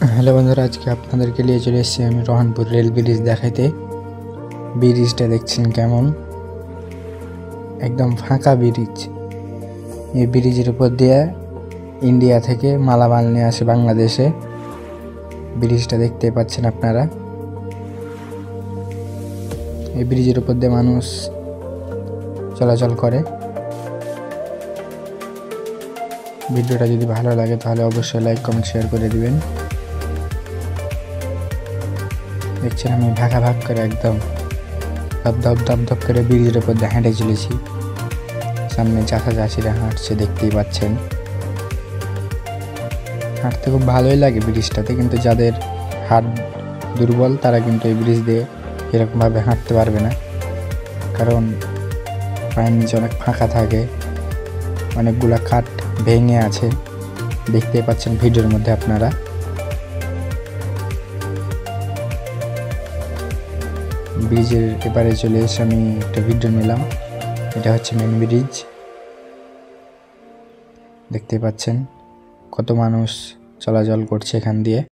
Hello বন্ধুরা, আজকে আপনাদেরকে নিয়ে চলে এসেছি আমি রহনপুর রেল ব্রিজ দেখাইতে। ব্রিজটা দেখছেন কেমন, একদম ফাঁকা ব্রিজ। এই ব্রিজের উপর দিয়ে ইন্ডিয়া থেকে মালামাল নিয়ে আসে বাংলাদেশে। ব্রিজটা দেখতে পাচ্ছেন আপনারা। এই ব্রিজের উপর দিয়ে মানুষ চলাচল করে। ভিডিওটা যদি ভালো লাগে তাহলে অবশ্যই লাইক কমেন্ট শেয়ার করে দিবেন। দেখছেন আমি ভাগ করে একদম ধপ করে ব্রিজের উপর দিয়ে হেঁটে চলেছি। সামনে চাষিরা হাঁটছে, দেখতেই পাচ্ছেন। হাঁটতে খুব ভালোই লাগে ব্রিজটাতে, কিন্তু যাদের হাত দুর্বল তারা কিন্তু এই ব্রিজ দিয়ে এরকমভাবে হাঁটতে পারবে না, কারণ পায়ের নিচে অনেক ফাঁকা থাকে, অনেকগুলা কাঠ ভেঙে আছে, দেখতেই পাচ্ছেন ভিডিওর মধ্যে আপনারা। ব্রিজের এপারে চলে এসে আমি একটা ভিডিও নিলাম। এটা হচ্ছে মেন ব্রিজ, দেখতে পাচ্ছেন কত মানুষ চলাচল করছে এখান দিয়ে।